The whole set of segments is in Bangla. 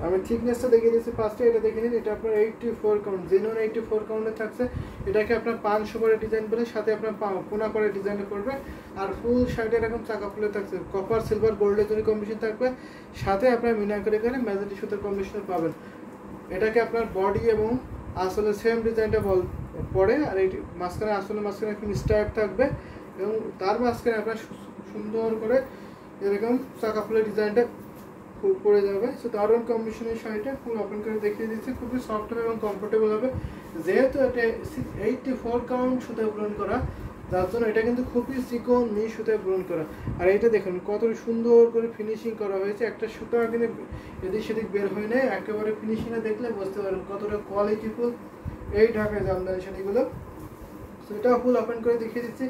আমি থিকনেসটা দেখিয়ে দিচ্ছি ফার্স্টে, এটা দেখে নিন। এটা আপনার 84 কাউন্ট, জেনুইন 84 কাউন্টে থাকছে। এটাকে আপনার 500 করে ডিজাইন করে, সাথে আপনার কোনা করে ডিজাইন করবে। আর ফুল শার্টে এরকম চাকা ফুলে থাকছে, কপার সিলভার গোল্ডের জন্য কম্বিনেশন থাকবে, সাথে আপনার মিনাকারি করে ম্যাজেন্টি সুতার কম্বিনেশন পাবেন। এটাকে আপনার বডি এবং আসলে সেম ডিজাইনটা পড়ে, আর এই মাঝখানে আসলে মাঝখানে একটু স্ট্রাইপ থাকবে এবং তার মাঝখানে আপনার সুন্দর করে এরকম চাকা ফুলের ডিজাইনটা পড়ে যাবে। সো দারুণ কম্বিনেশনের শাড়িটা ফুল ওপেন করে দেখিয়ে দিচ্ছি, খুবই সফট হবে এবং কমফোর্টেবল হবে। যেহেতু এটা 84 কাউন্ট সুতায় পূরণ করা, যার জন্য এটা কিন্তু খুবই চিকন মিহি সুতায় পূরণ করা। আর এটা দেখুন কত সুন্দর করে ফিনিশিং করা হয়েছে, একটা সুতা কিন্তু এদিক সেদিক বের হয় না, একেবারে ফিনিশিংয়ে দেখলে বুঝতে পারবেন কতটা কোয়ালিটিফুল এই ঢাকায় জামদানি শাড়িগুলো। সো এটা ফুল ওপেন করে দেখিয়ে দিচ্ছি।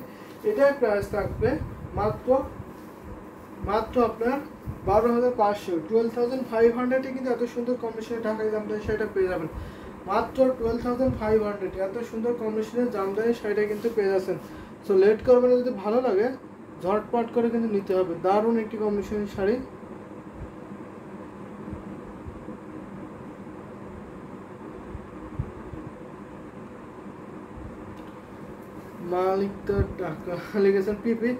এটার প্রাইস থাকবে মাত্র আপনার 12,500, 12,500 কিন্তু এত সুন্দর কম্বিনেশনে ঢাকায় জামদানি শাড়িটা পেয়ে যাবেন। মাত্র 12,500 এত সুন্দর কম্বিনেশনের জামদানি শাড়িটা কিন্তু পেয়ে যাচ্ছেন। সো লেট করবেন না, যদি ভালো লাগে ঝটপট করে কিন্তু নিতে হবে। দারুণ একটি কম্বিনেশনের শাড়ি। মালিক তো টাকা লিখেছেন পিপি।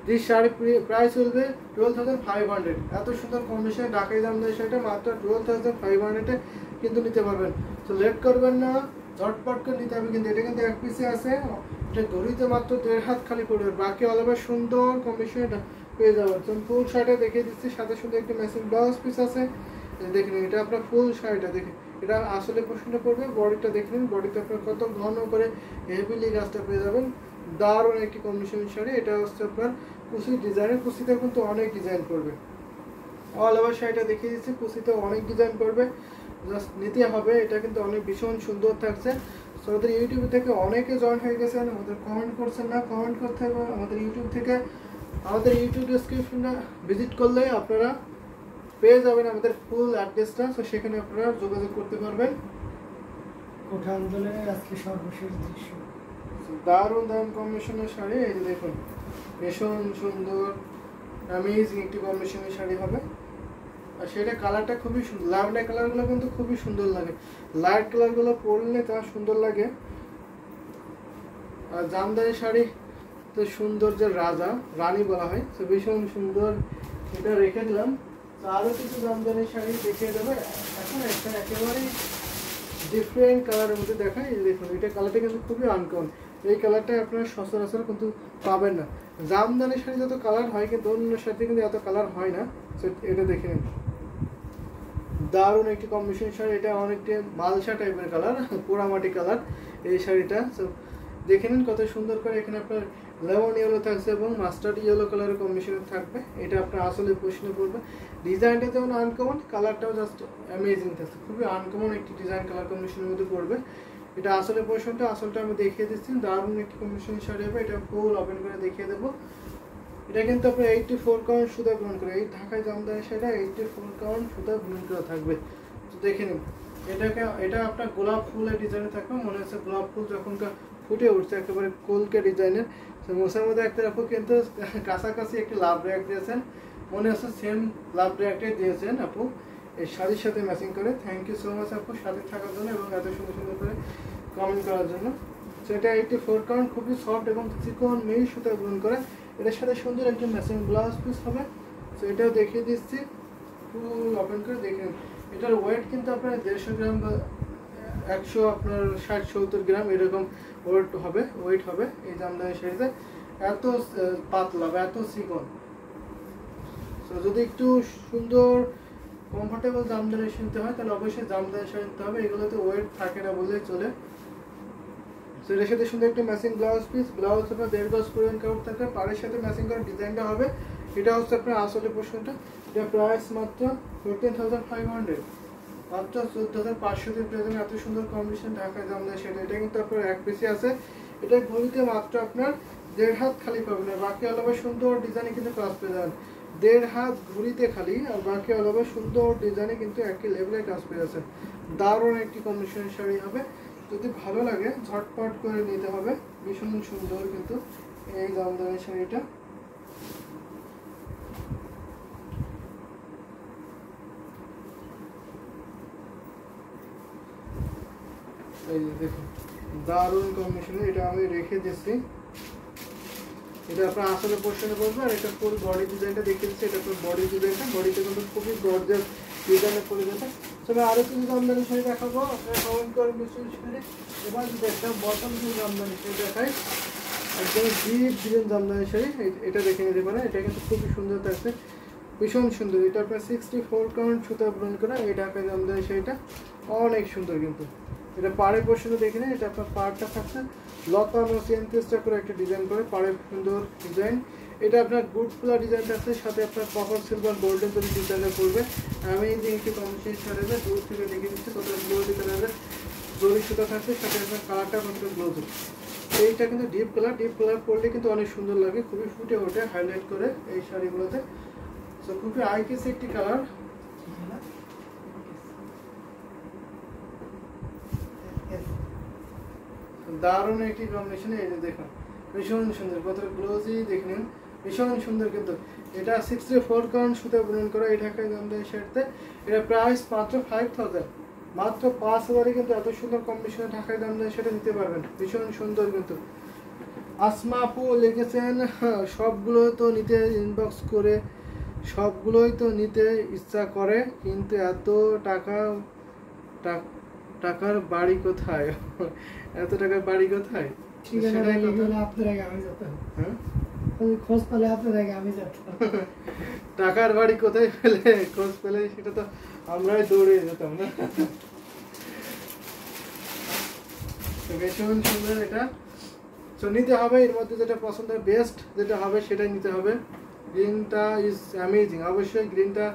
This sari price will 12,500। এত সুন্দর কম্বিনেশনে ঢাকাই জামদানি শাড়িটা মাত্র 12,500 কিন্তু নিতে পারবেন। তো লেট করবেন না, ঝটপট করে নিতে হবে। কিন্তু এটা কিন্তু এক পিসে আছে, এটা ঘড়িতে মাত্র 1.5 হাত খালি পড়বে, বাকি অল ওভার সুন্দর কম্বিনেশনে পেয়ে যাবেন। তো ফুল শাড়িটা দেখিয়ে দিচ্ছি, সাথে সুন্দর একটি ম্যাচিং ব্লাউজ পিস আছে। দেখে নিন, এটা আপনার ফুল শাড়িটা দেখে এটা আসলে প্রশ্নটা পড়বে। বডিটা দেখে নিন, বডিতে আপনার কত ঘন করে হেভিলি গাছটা পেয়ে যাবেন। দারুণ একটি কম্বিনেশনের শাড়ি। এটা হচ্ছে আপনার কুচি ডিজাইনের, কুচিতে কিন্তু অনেক ডিজাইন করবে। অল ওভার শাড়িটা দেখিয়ে দিচ্ছি, কুচিতে অনেক ডিজাইন করবে, জাস্ট নিতে হবে। এটা কিন্তু অনেক ভীষণ সুন্দর থাকছে। সো আমাদের ইউটিউব থেকে অনেকে জয়েন হয়ে গেছেন, আমাদের কমেন্ট করছেন না, কমেন্ট করতে হবে। আমাদের ইউটিউব থেকে আমাদের ইউটিউব ডেসক্রিপশনটা ভিজিট করলে আপনারা পেয়ে যাবেন আমাদের ফুল অ্যাড্রেসটা। সো সেখানে আপনারা যোগাযোগ করতে পারবেন। কোঠা আন্দোলনের আজকে সর্বশেষ দৃশ্য। দারুণ দারুণ কম্বিনেশনের শাড়ি। এই যে দেখুন, ভীষণ সুন্দর অ্যামেজিং একটি কম্বিনেশনের শাড়ি হবে। আর সেটা কালারটা খুবই সুন্দর, ল্যাভেন্ডার কালারগুলো কিন্তু খুবই সুন্দর লাগে, লাইট কালারগুলো পরলে তা সুন্দর লাগে। আর জামদানি শাড়ি তো সৌন্দর্যের রাজা, রানী বলা হয়। তো ভীষণ সুন্দর, এটা রেখে দিলাম। তো আরও কিছু জামদানি শাড়ি দেখিয়ে দেবে। এখন একটা একেবারেই ডিফারেন্ট কালারের মধ্যে দেখায়। এই দেখুন, এটা কালারটা কিন্তু খুবই আনকমন। এই কালারটা আপনারা সচরাচর কিন্তু পাবেন না। জামদানি শাড়ি যত কালার হয়, কিন্তু অন্য শাড়িতে কিন্তু এত কালার হয় না। সো এটা দেখে নিন, দারুণ একটি কম্বিনেশন শাড়ি। এটা অনেকটা মালসা টাইপের কালার, পোড়ামাটি কালার এই শাড়িটা। সো দেখে নিন কত সুন্দর করে। এখানে আপনার লেমন ইয়েলো থাকছে এবং মাস্টার্ড ইয়েলো কালারের কম্বিনেশন থাকবে। এটা আপনার আসলে প্রশ্ন পড়বে। ডিজাইনটা যেমন আনকমন, কালারটাও জাস্ট অ্যামেজিং থাকছে, খুবই আনকমন একটি ডিজাইন কালার কম্বিনেশনের মধ্যে পড়বে। এটা আসলে পোর্শনটা, আসলটা আমি দেখিয়ে দিচ্ছি। দারুণ একটি কম্বিনেশন শাড়ি হবে। এটা ফুল ওপেন করে দেখিয়ে দেবো। এটা কিন্তু আপনার 84 কাউন্ট সুতা গ্রহণ করে, এই ঢাকায় জামদানি শাড়িটা 84 কাউন্ট সুতা গ্রহণ করা থাকবে। তো দেখে নিন, এটা আপনার গোলাপ ফুলের ডিজাইনে থাকবে। মনে হচ্ছে গোলাপ ফুল যখন ফুটে উঠছে, একেবারে কলকে ডিজাইনের। তো মোসার মধ্যে একটা আপু কিন্তু কাছাকাছি একটি লাভ রেক দিয়েছেন, মনে হচ্ছে সেম লাভ রেকটাই দিয়েছেন আপু এই শাড়ির সাথে ম্যাচিং করে। থ্যাংক ইউ সো মাচ আপু সাথে থাকার জন্য এবং এত সুন্দর সুন্দর করে কমেন্ট করার জন্য। তো এটা 84 কাউন্ট, খুবই সফট এবং চিকন মিহি সুতা গ্রহণ করে। এটার সাথে সুন্দর একটি ম্যাচিং ব্লাউজ পিস হবে। তো এটাও দেখিয়ে দিচ্ছি, ফুল ওপেন করে দেখেন। এটার ওয়েট কিন্তু আপনার 150 গ্রাম বা 100 আপনার 60-70 গ্রাম এরকম ওয়েট হবে এই জামদানি শাড়িতে। এত পাতলা বা এত চিকন। তো যদি একটু সুন্দর কমফোর্টেবল জামদানি কিনতে হয়, তাহলে অবশ্যই জামদানি শাড়ি নিতে হবে। এগুলোতে ওয়েট থাকে না বললেই চলে। তো এর সাথে সুন্দর একটা ম্যাচিং ব্লাউজ পিস, ব্লাউজ আপনার 1.5 গজ কোরিয়ান কাপড় থাকবে, পাড়ের সাথে ম্যাচিং করা ডিজাইনটা হবে। এটা হচ্ছে আপনার আসলে পোর্শনটা। এটা প্রাইস মাত্র 14,500, মাত্র 14,500 প্রেজেন্ট। এত সুন্দর কম্বিনেশন ঢাকায় জামদানি শাড়ি। এটা কিন্তু আপনার এক পিসি আছে। এটা ঘড়িতে মাত্র আপনার 1.5 হাত খালি পাবেন, আর বাকি অল ওভার সুন্দর ডিজাইনে কিন্তু কাজ পেয়ে যাবেন। 1.5 হাত ঘড়িতে খালি, আর বাকি অল ওভার সুন্দর ডিজাইনে কিন্তু একই লেভেলের কাজ পেয়ে যাচ্ছে। দারুণ একটি কম্বিনেশনের শাড়ি হবে। যদি ভালো লাগে ঝটপট করে নিতে হবে। ভীষণ সুন্দর কিন্তু এই জামদানি শাড়িটা। এই যে দেখুন দারুণ কম্বিনেশনে, এটা আমি রেখে দিচ্ছি। এটা আপনার আসলে পোর্শনে বলবো, আর এটা ফুল বডি ডিজাইনটা দেখিয়ে দিচ্ছি। এটা ফুল বডি ডিজাইনটা, বডিতে কিন্তু খুবই গর্জিয়াস ডিজাইনের পরে গেছে। তবে আরও কিছু জামদানি শাড়ি দেখাবো, আপনারা কমেন্ট করেন বেশি করে। এবার যদি একটা বটম দিয়ে জামদানি শাড়ি দেখাই, একদম ডিপ ডিজাইন জামদানি শাড়ি, এটা দেখে নিতে পারেন। এটা কিন্তু খুবই সুন্দর থাকছে, ভীষণ সুন্দর। এটা আপনার 64 কাউন্ট সুতা ব্রন করা এই ঢাকা জামদানি শাড়িটা অনেক সুন্দর। কিন্তু এটা পাড়ের পোর্শনে দেখে নিন, এটা আপনার পাড়টা থাকছে লতা চেন চেষ্টা করে একটা ডিজাইন করে, পাড়ের সুন্দর ডিজাইন। এটা আপনার গুড ফুলা ডিজাইন থাকছে, সাথে আপনার কপার সিলভার গোল্ডেন করে ডিজাইনটা করবে। আমি যে একটি কমিশন শাড়িতে দূর থেকে দেখে দিচ্ছি কতটা গ্লোজি কালারের জরি সুতা থাকছে, সাথে আপনার কালারটা কতটা গ্লোজি। এইটা কিন্তু ডিপ কালার পরলে কিন্তু অনেক সুন্দর লাগে, খুবই ফুটে ওঠে হাইলাইট করে এই শাড়িগুলোতে। সো খুবই আইকেস একটি কালার, দারুণ একটি কম্বিনেশন। এই যে দেখুন ভীষণ সুন্দর, কতটা গ্লোজি দেখে নিন, ভীষণ সুন্দর। কিন্তু এটা 64 কাউন্ট সুতা বুনন করা এই ঢাকায় জামদানি শাড়িতে। এটা প্রাইস মাত্র 5000, মাত্র 5000-এ কিন্তু এত সুন্দর কম্বিনেশনে ঢাকায় জামদানি শাড়ি নিতে পারবেন, ভীষণ সুন্দর। কিন্তু আসমা আপু লিখেছেন সবগুলো তো নিতে ইনবক্স করে, সবগুলোই তো নিতে ইচ্ছা করে, কিন্তু এত টাকার বাড়ি কোথায়? এত টাকার বাড়ি কোথায়? খোঁজ পেলে আপনার আগে আমি যেতাম। টাকার বাড়ি কোথায় পেলে খোঁজ পেলে সেটা তো আমরাই দৌড়ে যেতাম না। ভীষণ সুন্দর এটা। তো নিতে হবে, এর মধ্যে যেটা পছন্দ বেস্ট যেটা হবে সেটাই নিতে হবে। গ্রিনটা ইজ অ্যামেজিং, অবশ্যই গ্রিনটা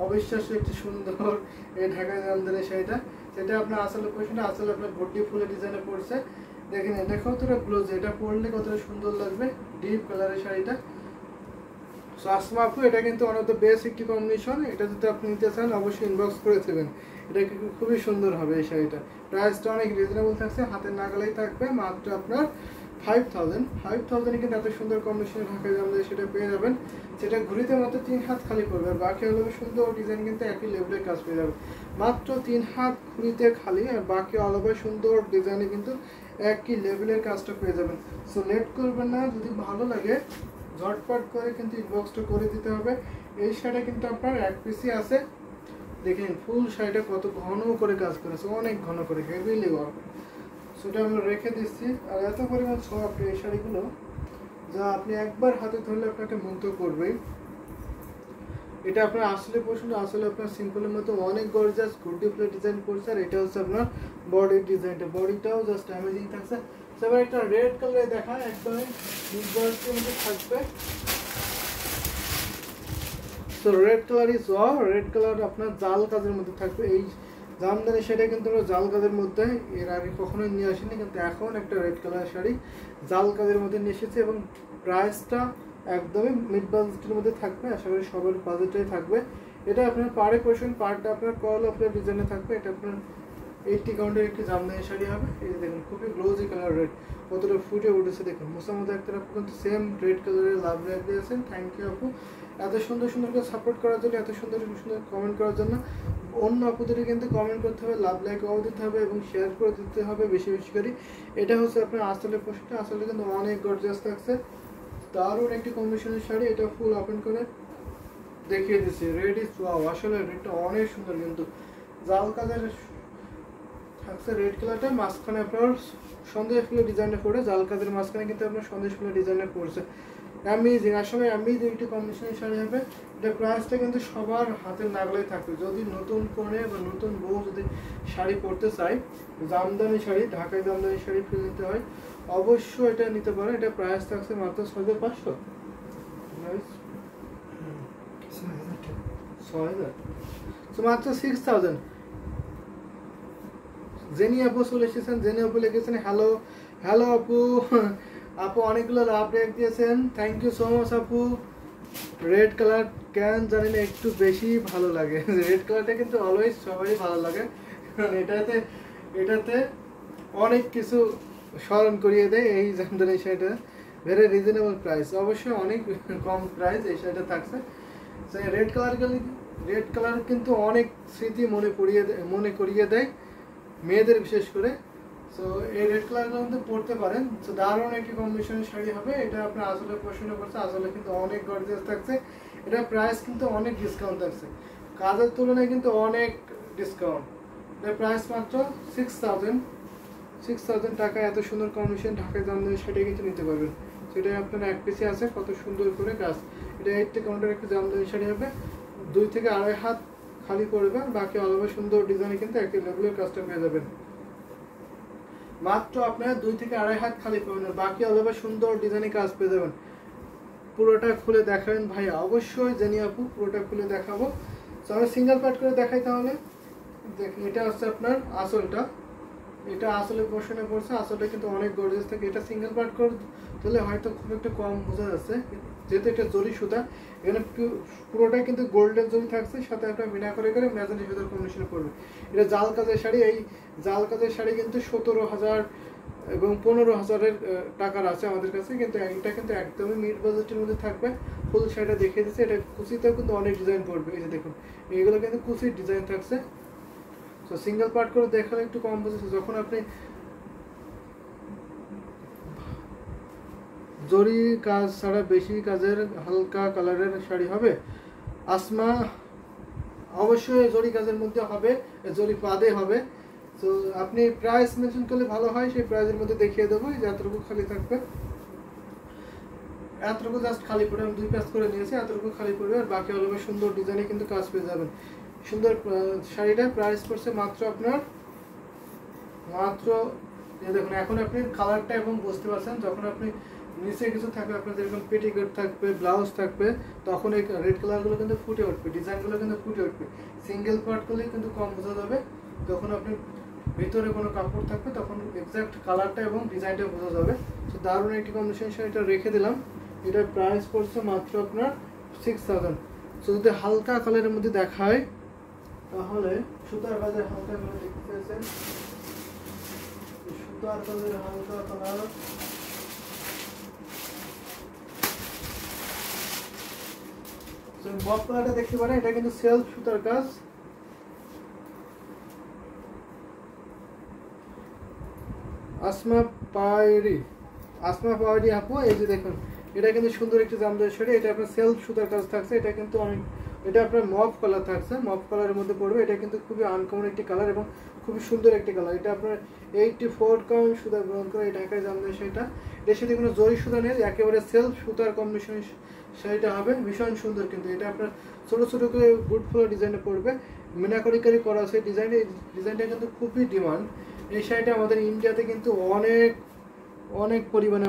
অবিশ্বাস্য একটি সুন্দর এই ঢাকা জামদানি শাড়িটা। সেটা আপনার আসলে কোয়েশনটা আসলে আপনার বডি ফুলের ডিজাইনে পড়ছে। দেখেন এটা কতটা গ্লোজ, এটা পরলে কতটা সুন্দর লাগবে, ডিপ কালারের শাড়িটা। সো আসমা আপু এটা কিন্তু ওয়ান অফ দ্য বেস্ট একটি কম্বিনেশন। এটা যদি আপনি নিতে চান অবশ্যই ইনবক্স করে দেবেন, এটা কিন্তু খুবই সুন্দর হবে এই শাড়িটা। প্রাইসটা অনেক রিজনেবল থাকছে, হাতের নাগালেই থাকবে, মাত্র আপনার 5000 কিন্তু এত সুন্দর কম্বিনেশনে ঢাকা জামদানি সেটা পেয়ে যাবেন। সেটা ঘুরিতে মাত্র 3 হাত খালি পড়বে, আর বাকি হলো সুন্দর ডিজাইন কিন্তু একই লেভেলের কাজ পেয়ে যাবে। মাত্র 3 হাত ঘুরিতে খালি, আর বাকি অল ওভার সুন্দর ডিজাইনে কিন্তু একই লেভেলের কাজটা পেয়ে যাবেন। সো লেট করবেন না, যদি ভালো লাগে ঝটপট করে কিন্তু ইনবক্সটা করে দিতে হবে। এই শাড়িটা কিন্তু আপনার এক পিসই আছে, দেখেন ফুল শাড়িটা কত ঘন করে কাজ করেছে, অনেক ঘন করে, হেভিলি ওয়ার্ক। সেটা আমরা রেখে দিচ্ছি। আর এত পরিমাণ সফট এই শাড়িগুলো, যা আপনি একবার হাতে ধরলে আপনাকে মুগ্ধ করবেই। এটা আপনার আসলে পছন্দ, আসলে আপনার সিম্পলের মতো অনেক গর্জাস গুডি প্লে ডিজাইন করছে। আর এটা হচ্ছে আপনার বডির ডিজাইনটা, বডিটাও জাস্ট অ্যামেজিং থাকছে। এবার একটা রেড কালারে দেখা, একদমই মিডবার্সের মধ্যে থাকবে। তো red colour is wow, red colour আপনার জাল কাজের মধ্যে থাকবে। এই জামদানি শাড়ি কিন্তু আমরা জাল কাজের মধ্যে এর আগে কখনোই নিয়ে আসিনি, কিন্তু এখন একটা রেড কালার শাড়ি জাল কাজের মধ্যে নিয়ে এসেছে, এবং প্রাইসটা একদমই মিড বাজেটের মধ্যে থাকবে। আশা করি সবার বাজেটেই থাকবে। এটা আপনার পাড়ে পোর্শন, পাড়টা আপনার কল অফ ডিজাইনে থাকবে। এটা আপনার 80 কাউন্টের একটি জামদানি শাড়ি হবে। এই যে দেখুন খুবই গ্লোজি কালার রেড, কতটা ফুটে উঠেছে দেখুন। মোসাম্মদ আক্তার আপু কিন্তু সেম রেড কালারের লাভ লাইক দিয়েছেন, থ্যাংক ইউ আপু এত সুন্দর সুন্দর করে সাপোর্ট করার জন্য, এত সুন্দর সুন্দর কমেন্ট করার জন্য। অন্য আপুদেরকে কিন্তু কমেন্ট করতে হবে, লাভ লাইক অল দিতে হবে এবং শেয়ার করে দিতে হবে বেশি বেশি করে। এটা হচ্ছে আপনার আসলে পোশাকটা, আসলে কিন্তু অনেক গর্জিয়াস থাকছে, দারুণ একটি কম্বিনেশনের শাড়ি। এটা ফুল ওপেন করে দেখিয়ে দিচ্ছি, রেড ইজ ওয়াও, আসলে রেডটা অনেক সুন্দর। কিন্তু জাল কাজের থাকছে রেড কালারটা, মাঝখানে আপনার সন্দেশ ফুলের ডিজাইনে করে, জাল কাজের মাঝখানে কিন্তু আপনার সন্দেশ ফুলের ডিজাইনে করছে। অ্যামেজিং, আসলে অ্যামেজিং একটি কম্বিনেশনের শাড়ি হবে। এটা প্রাইসটা কিন্তু সবার হাতের নাগালে থাকবে। যদি নতুন কনে বা নতুন বউ যদি শাড়ি পরতে চাই, জামদানি শাড়ি, ঢাকায় জামদানি শাড়ি ফিল নিতে হয়, অবশ্যই এটা নিতে পারে। এটা প্রাইস থাকছে মাত্র 6500, 6000, মাত্র 6000। জেনি আপু চলে এসেছেন, জেনি আপু লিখেছেন হ্যালো হ্যালো আপু, আপু অনেকগুলো লাভ রেক দিয়েছেন, থ্যাংক ইউ সো মাচ আপু। রেড কালার কেন জানি না একটু বেশি ভালো লাগে, রেড কালারটা কিন্তু অলওয়েজ সবারই ভালো লাগে, কারণ এটাতে অনেক কিছু স্মরণ করিয়ে দেয়। এই জামদানি শাড়িটা ভেরি রিজনেবল প্রাইস, অবশ্যই অনেক কম প্রাইস এই শাড়িটা থাকছে। রেড কালার কিন্তু অনেক স্মৃতি মনে করিয়ে দেয়। মেয়েদের বিশেষ করে। সো এই রেড কালারগুলো কিন্তু পরতে পারেন। সো দারুণ একটি কম্বিনেশনের শাড়ি হবে। এটা আপনার আসলে পছন্দ করছে, আসলে কিন্তু অনেক গর্জিয়াস থাকছে। এটা প্রাইস কিন্তু অনেক ডিসকাউন্ট থাকছে, কাজের তুলনায় কিন্তু অনেক ডিসকাউন্ট। এটার প্রাইস মাত্র 6,000 টাকা। এত সুন্দর কম্বিনেশন ঢাকায় জামদানি শাড়ি কিন্তু নিতে পারবেন। সেটা আপনার এক পিসে আছে, কত সুন্দর করে কাজ। এটা 8 কাউন্টার একটা জামদানি শাড়ি হবে, 2 থেকে 2.5 হাত খালি পড়বে, বাকি অল ওভার সুন্দর ডিজাইনে কিন্তু একই লেভেলের কাজটা পেয়ে যাবেন। মাত্র আপনার 2 থেকে 2.5 হাত খালি পড়বেন, বাকি অল ওভার সুন্দর ডিজাইনে কাজ পেয়ে যাবেন। পুরোটা খুলে দেখাবেন ভাইয়া? অবশ্যই জানি আপু, পুরোটা খুলে দেখাবো। তো আমি সিঙ্গেল পার্ট করে দেখাই তাহলে। দেখুন, এটা হচ্ছে আপনার আসলটা। এটা আসলে পোর্শনে পড়ছে, আসলটা কিন্তু অনেক গর্জিয়াস থাকে। এটা সিঙ্গেল পার্ট করে দিলে হয়তো খুব একটা কম বোঝা যাচ্ছে, যেহেতু এটা জরি সুতা। এখানে পুরোটাই কিন্তু গোল্ডেন জরি থাকছে, সাথে একটা মিনা করে ম্যাজেন্টা সুতার কম্বিনেশনে পড়বে। এটা জাল কাজের শাড়ি। এই জাল কাজের শাড়ি কিন্তু 17,000 এবং 15,000 টাকার আছে আমাদের কাছে, কিন্তু এটা কিন্তু একদমই মিড বাজেটের মধ্যে থাকবে। ফুল শাড়িটা দেখিয়ে দিচ্ছে। এটা কুচিতেও কিন্তু অনেক ডিজাইন পড়বে, এই যে দেখুন, এইগুলো কিন্তু কুচির ডিজাইন থাকছে। তো সিঙ্গেল পার্ট করে দেখালে একটু কম বুঝেছে। যখন আপনি জরি কাজ ছাড়া বেশি কাজের হালকা কালারের শাড়ি হবে, আসমা অবশ্যই জরি কাজের মধ্যে হবে, জরি পাদে হবে। তো আপনি প্রাইস মেনশন করলে ভালো হয়, সেই প্রাইসের মধ্যে দেখিয়ে দেবো। যে এতটুকু খালি থাকবে, এতটুকু জাস্ট খালি পড়ে আমি 2 পেজ করে নিয়েছি, এতটুকু খালি পড়বে। আর বাকি হলো সুন্দর ডিজাইনে কিন্তু কাজ পেয়ে যাবেন। সুন্দর শাড়িটার প্রাইস পড়ছে মাত্র আপনার দেখুন, এখন আপনি কালারটা এবং বুঝতে পারছেন। যখন আপনি নিচে কিছু থাকবে, আপনার যেরকম পেটিকোট থাকবে, ব্লাউজ থাকবে, তখন এই রেড কালারগুলো কিন্তু ফুটে উঠবে, ডিজাইনগুলো কিন্তু ফুটে উঠবে। সিঙ্গেল পার্ট করলে কিন্তু কম বোঝা যাবে। যখন আপনি ভিতরে কোনো কাপড় থাকবে, তখন এক্সাক্ট কালারটা এবং ডিজাইনটা বোঝা যাবে। তো দারুণ একটি কম্বিনেশন শাড়িটা রেখে দিলাম। এটার প্রাইস পড়ছে মাত্র আপনার 6,000। তো যদি হালকা কালারের মধ্যে দেখায়, তাহলে সুতার কাজের হালকা কালার দেখতে পেয়েছেন, সুতার কাজের হালকা কালার। বব কালারটা দেখতে পারেন, এটা কিন্তু সেলফ সুতার কাজ। আসমা পাওয়ারি আপু, এই যে দেখুন, এটা কিন্তু সুন্দর একটি জামদানি শাড়ি। এটা আপনার সেলফ সুতার কাজ থাকছে। এটা কিন্তু অনেক, এটা আপনার মভ কালার থাকছে, মভ কালারের মধ্যে পড়বে। এটা কিন্তু খুবই আনকমন একটি কালার এবং খুবই সুন্দর একটি কালার। এটা আপনার 84 কাউন্ট সুতা গ্রহণ করে এই ঢাকায় জামদানি শাড়িটা। এর সাথে কোনো জরি সুতা নেই, একেবারে সেলফ সুতার কম্বিনেশন শাড়িটা হবে, ভীষণ সুন্দর। কিন্তু এটা আপনার ছোটো ছোটো করে গুড ফ্লোর ডিজাইনে পড়বে, মিনাকারি করা আছে ডিজাইনে। এই ডিজাইনটা কিন্তু খুবই ডিমান্ড। এই শাড়িটা আমাদের ইন্ডিয়াতে কিন্তু অনেক পরিমাণে